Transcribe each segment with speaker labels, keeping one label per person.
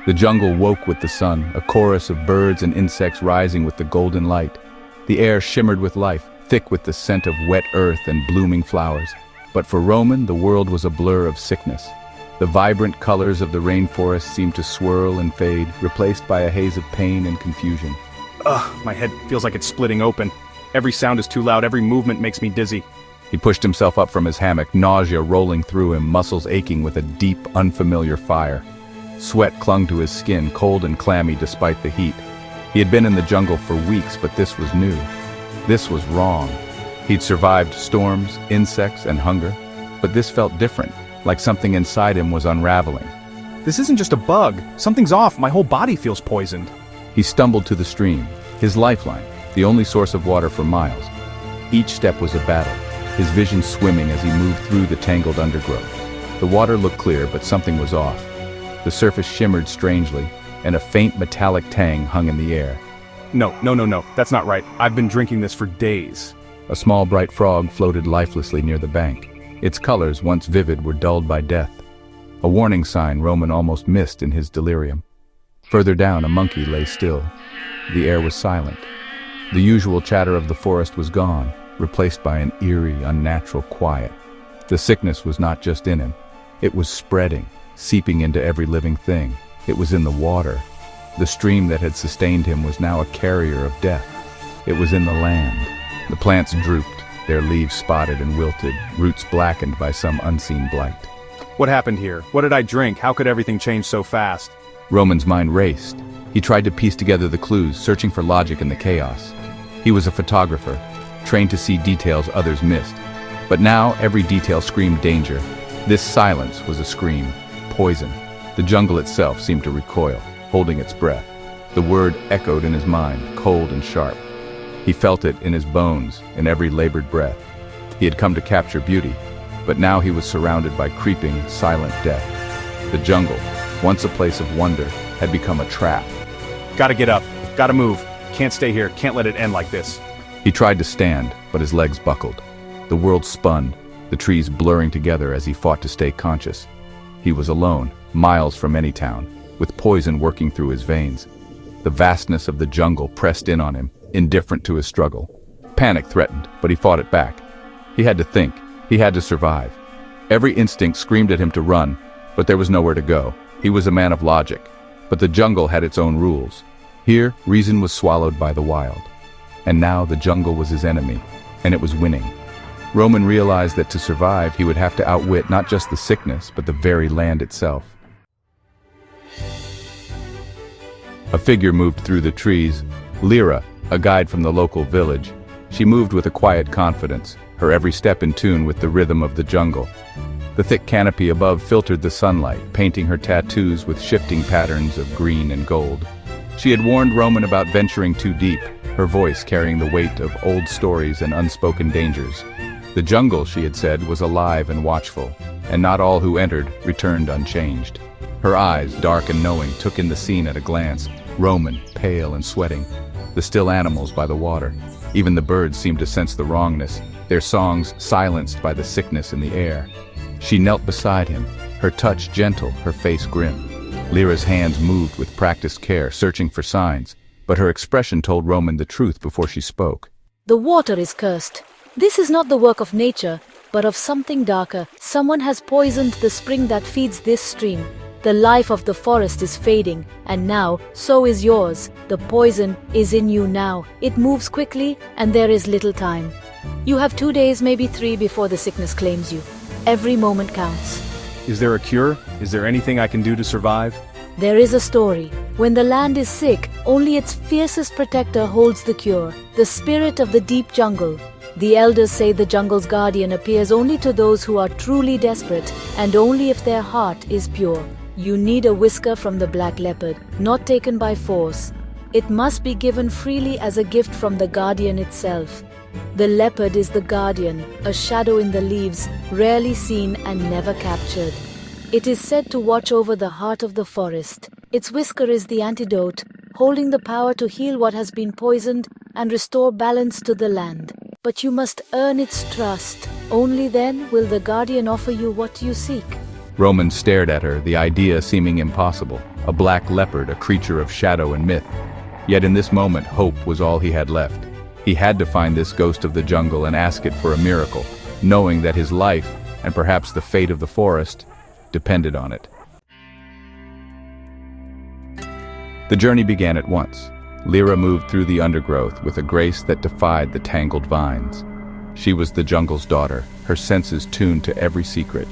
Speaker 1: The jungle woke with the sun, a chorus of birds and insects rising with the golden light. The air shimmered with life, thick with the scent of wet earth and blooming flowers. But for Roman, the world was a blur of sickness. The vibrant colors of the rainforest seemed to swirl and fade, replaced by a haze of pain and confusion.
Speaker 2: Ugh, my head feels like it's splitting open. Every sound is too loud, every movement makes me dizzy.
Speaker 1: He pushed himself up from his hammock, nausea rolling through him, muscles aching with a deep, unfamiliar fire. Sweat clung to his skin, cold and clammy despite the heat. He had been in the jungle for weeks, but this was new. This was wrong. He'd survived storms, insects, and hunger, but this felt different, like something inside him was unraveling.
Speaker 2: This isn't just a bug. Something's off. My whole body feels poisoned.
Speaker 1: He stumbled to the stream, his lifeline, the only source of water for miles. Each step was a battle, his vision swimming as he moved through the tangled undergrowth. The water looked clear, but something was off. The surface shimmered strangely, and a faint metallic tang hung in the air.
Speaker 2: No, that's not right. I've been drinking this for days.
Speaker 1: A small bright frog floated lifelessly near the bank. Its colors, once vivid, were dulled by death. A warning sign Roman almost missed in his delirium. Further down, a monkey lay still. The air was silent. The usual chatter of the forest was gone, replaced by an eerie, unnatural quiet. The sickness was not just in him. It was spreading, seeping into every living thing. It was in the water. The stream that had sustained him was now a carrier of death. It was in the land. The plants drooped, their leaves spotted and wilted, roots blackened by some unseen blight.
Speaker 2: What happened here? What did I drink? How could everything change so fast?
Speaker 1: Roman's mind raced. He tried to piece together the clues, searching for logic in the chaos. He was a photographer, trained to see details others missed. But now every detail screamed danger. This silence was a scream. Poison. The jungle itself seemed to recoil, holding its breath. The word echoed in his mind, cold and sharp. He felt it in his bones, in every labored breath. He had come to capture beauty, but now he was surrounded by creeping, silent death. The jungle, once a place of wonder, had become a trap.
Speaker 2: Gotta get up. Gotta move. Can't stay here. Can't let it end like this.
Speaker 1: He tried to stand, but his legs buckled. The world spun, the trees blurring together as he fought to stay conscious. He was alone, miles from any town, with poison working through his veins. The vastness of the jungle pressed in on him, indifferent to his struggle. Panic threatened, but he fought it back. He had to think. He had to survive. Every instinct screamed at him to run, but there was nowhere to go. He was a man of logic, but the jungle had its own rules. Here, reason was swallowed by the wild. And now the jungle was his enemy, and it was winning. Roman realized that to survive, he would have to outwit not just the sickness, but the very land itself. A figure moved through the trees. Lyra, a guide from the local village. She moved with a quiet confidence, her every step in tune with the rhythm of the jungle. The thick canopy above filtered the sunlight, painting her tattoos with shifting patterns of green and gold. She had warned Roman about venturing too deep, her voice carrying the weight of old stories and unspoken dangers. The jungle, she had said, was alive and watchful, and not all who entered returned unchanged. Her eyes, dark and knowing, took in the scene at a glance. Roman, pale and sweating. The still animals by the water. Even the birds seemed to sense the wrongness, their songs silenced by the sickness in the air. She knelt beside him, her touch gentle, her face grim. Lyra's hands moved with practiced care, searching for signs, but her expression told Roman the truth before she spoke.
Speaker 3: The water is cursed. This is not the work of nature, but of something darker. Someone has poisoned the spring that feeds this stream. The life of the forest is fading, and now, so is yours. The poison is in you now. It moves quickly, and there is little time. You have 2 days, maybe 3, before the sickness claims you. Every moment counts.
Speaker 2: Is there a cure? Is there anything I can do to survive?
Speaker 3: There is a story. When the land is sick, only its fiercest protector holds the cure. The spirit of the deep jungle. The elders say the jungle's guardian appears only to those who are truly desperate, and only if their heart is pure. You need a whisker from the black leopard, not taken by force. It must be given freely as a gift from the guardian itself. The leopard is the guardian, a shadow in the leaves, rarely seen and never captured. It is said to watch over the heart of the forest. Its whisker is the antidote, holding the power to heal what has been poisoned and restore balance to the land. But you must earn its trust. Only then will the guardian offer you what you seek.
Speaker 1: Roman stared at her, the idea seeming impossible. A black leopard, a creature of shadow and myth. Yet in this moment, hope was all he had left. He had to find this ghost of the jungle and ask it for a miracle, knowing that his life, and perhaps the fate of the forest, depended on it. The journey began at once. Lyra moved through the undergrowth with a grace that defied the tangled vines. She was the jungle's daughter, her senses tuned to every secret.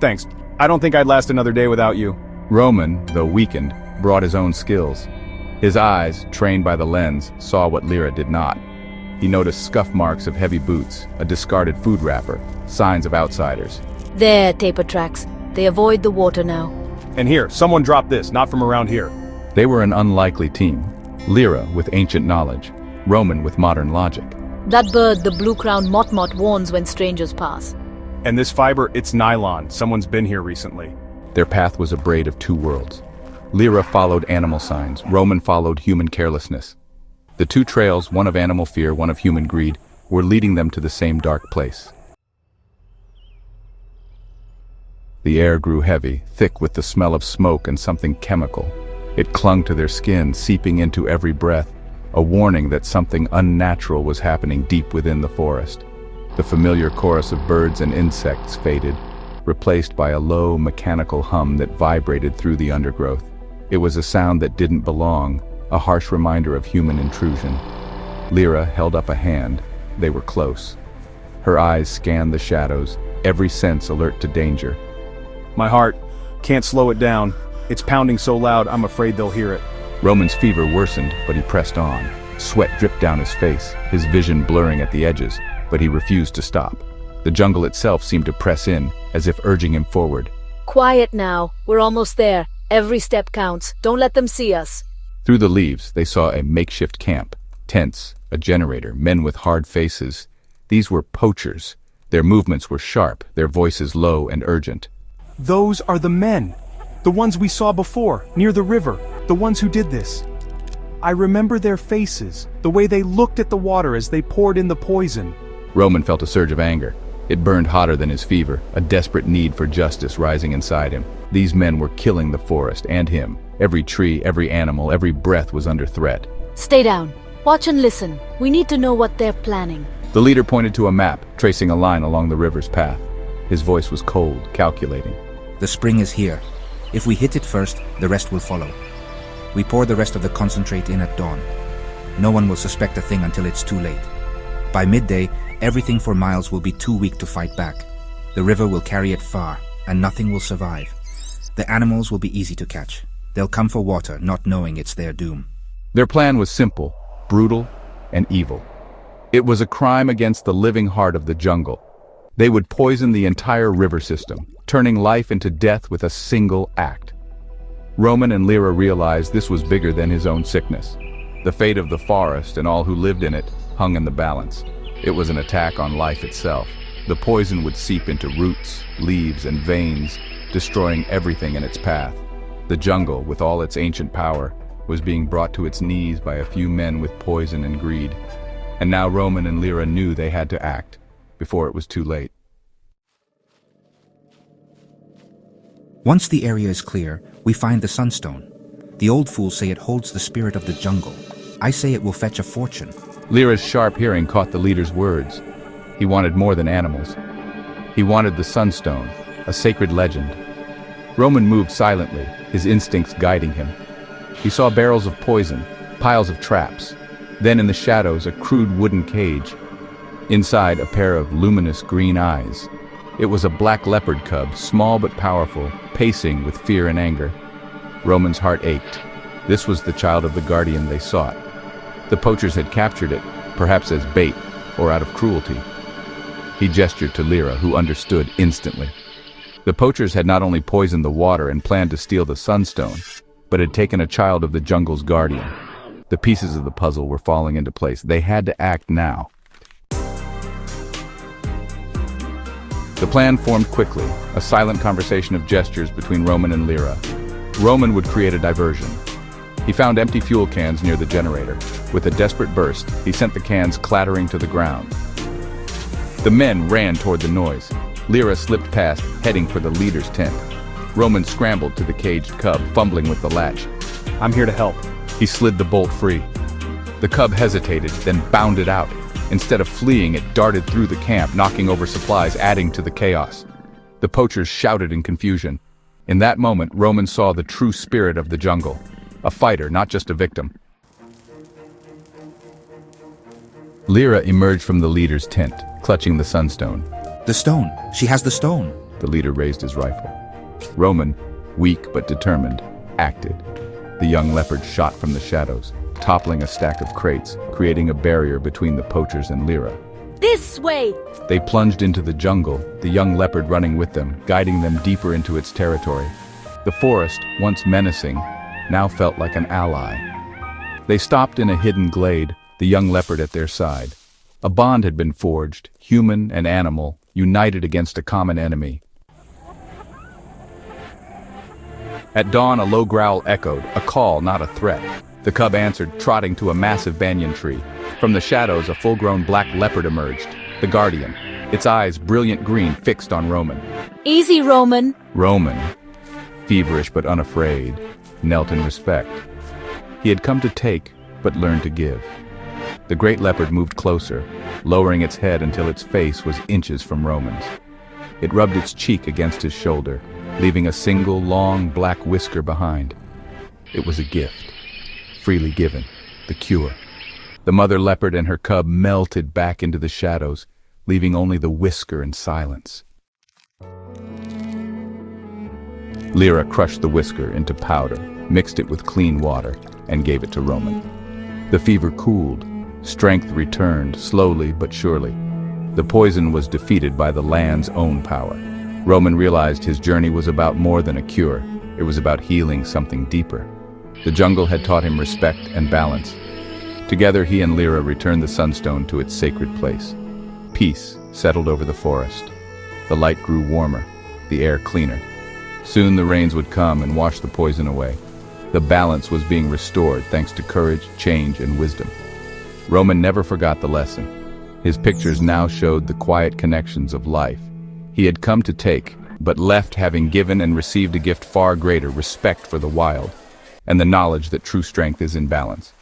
Speaker 2: Thanks. I don't think I'd last another day without you.
Speaker 1: Roman, though weakened, brought his own skills. His eyes, trained by the lens, saw what Lyra did not. He noticed scuff marks of heavy boots, a discarded food wrapper, signs of outsiders.
Speaker 3: There, taper tracks. They avoid the water now.
Speaker 2: And here, someone dropped this, not from around here.
Speaker 1: They were an unlikely team. Lyra with ancient knowledge, Roman with modern logic.
Speaker 3: That bird, the blue-crowned motmot, warns when strangers pass.
Speaker 2: And this fiber, it's nylon. Someone's been here recently.
Speaker 1: Their path was a braid of two worlds. Lyra followed animal signs, Roman followed human carelessness. The two trails, one of animal fear, one of human greed, were leading them to the same dark place. The air grew heavy, thick with the smell of smoke and something chemical. It clung to their skin, seeping into every breath, a warning that something unnatural was happening deep within the forest. The familiar chorus of birds and insects faded, replaced by a low, mechanical hum that vibrated through the undergrowth. It was a sound that didn't belong, a harsh reminder of human intrusion. Lyra held up a hand. They were close. Her eyes scanned the shadows, every sense alert to danger.
Speaker 2: My heart can't slow it down. It's pounding so loud, I'm afraid they'll hear it.
Speaker 1: Roman's fever worsened, but he pressed on. Sweat dripped down his face, his vision blurring at the edges, but he refused to stop. The jungle itself seemed to press in, as if urging him forward.
Speaker 3: Quiet now. We're almost there. Every step counts. Don't let them see us.
Speaker 1: Through the leaves, they saw a makeshift camp. Tents, a generator, men with hard faces. These were poachers. Their movements were sharp, their voices low and urgent.
Speaker 2: Those are the men. The ones we saw before, near the river. The ones who did this. I remember their faces, the way they looked at the water as they poured in the poison.
Speaker 1: Roman felt a surge of anger. It burned hotter than his fever, a desperate need for justice rising inside him. These men were killing the forest and him. Every tree, every animal, every breath was under threat.
Speaker 3: Stay down. Watch and listen. We need to know what they're planning.
Speaker 1: The leader pointed to a map, tracing a line along the river's path. His voice was cold, calculating.
Speaker 4: The spring is here. If we hit it first, the rest will follow. We pour the rest of the concentrate in at dawn. No one will suspect a thing until it's too late. By midday, everything for miles will be too weak to fight back. The river will carry it far, and nothing will survive. The animals will be easy to catch. They'll come for water, not knowing it's their doom.
Speaker 1: Their plan was simple, brutal, and evil. It was a crime against the living heart of the jungle. They would poison the entire river system, turning life into death with a single act. Roman and Lyra realized this was bigger than his own sickness. The fate of the forest and all who lived in it hung in the balance. It was an attack on life itself. The poison would seep into roots, leaves, and veins, destroying everything in its path. The jungle, with all its ancient power, was being brought to its knees by a few men with poison and greed. And now Roman and Lyra knew they had to act, before it was too late.
Speaker 4: Once the area is clear, we find the sunstone. The old fools say it holds the spirit of the jungle. I say it will fetch a fortune.
Speaker 1: Lyra's sharp hearing caught the leader's words. He wanted more than animals. He wanted the sunstone, a sacred legend. Roman moved silently, his instincts guiding him. He saw barrels of poison, piles of traps. Then in the shadows, a crude wooden cage. Inside, a pair of luminous green eyes. It was a black leopard cub, small but powerful, pacing with fear and anger. Roman's heart ached. This was the child of the guardian they sought. The poachers had captured it, perhaps as bait, or out of cruelty. He gestured to Lyra, who understood instantly. The poachers had not only poisoned the water and planned to steal the sunstone, but had taken a child of the jungle's guardian. The pieces of the puzzle were falling into place. They had to act now. The plan formed quickly, a silent conversation of gestures between Roman and Lyra. Roman would create a diversion. He found empty fuel cans near the generator. With a desperate burst, he sent the cans clattering to the ground. The men ran toward the noise. Lyra slipped past, heading for the leader's tent. Roman scrambled to the caged cub, fumbling with the latch.
Speaker 2: I'm here to help.
Speaker 1: He slid the bolt free. The cub hesitated, then bounded out. Instead of fleeing, it darted through the camp, knocking over supplies, adding to the chaos. The poachers shouted in confusion. In that moment, Roman saw the true spirit of the jungle. A fighter, not just a victim. Lyra emerged from the leader's tent, clutching the sunstone.
Speaker 4: The stone. She has the stone.
Speaker 1: The leader raised his rifle. Roman, weak but determined, acted. The young leopard shot from the shadows, toppling a stack of crates, creating a barrier between the poachers and Lyra.
Speaker 3: This way!
Speaker 1: They plunged into the jungle, the young leopard running with them, guiding them deeper into its territory. The forest, once menacing, now felt like an ally. They stopped in a hidden glade, the young leopard at their side. A bond had been forged, human and animal, united against a common enemy. At dawn, a low growl echoed, a call, not a threat. The cub answered, trotting to a massive banyan tree. From the shadows, a full-grown black leopard emerged, the guardian, its eyes brilliant green fixed on Roman.
Speaker 3: Easy, Roman.
Speaker 1: Roman, feverish but unafraid, knelt in respect. He had come to take, but learned to give. The great leopard moved closer, lowering its head until its face was inches from Roman's. It rubbed its cheek against his shoulder, leaving a single long black whisker behind. It was a gift, freely given, the cure. The mother leopard and her cub melted back into the shadows, leaving only the whisker and silence. Lyra crushed the whisker into powder, mixed it with clean water, and gave it to Roman. The fever cooled, strength returned slowly but surely. The poison was defeated by the land's own power. Roman realized his journey was about more than a cure. It was about healing something deeper. The jungle had taught him respect and balance. Together he and Lyra returned the sunstone to its sacred place. Peace settled over the forest. The light grew warmer, the air cleaner. Soon the rains would come and wash the poison away. The balance was being restored thanks to courage, change, and wisdom. Roman never forgot the lesson. His pictures now showed the quiet connections of life. He had come to take, but left having given and received a gift far greater, respect for the wild, and the knowledge that true strength is in balance.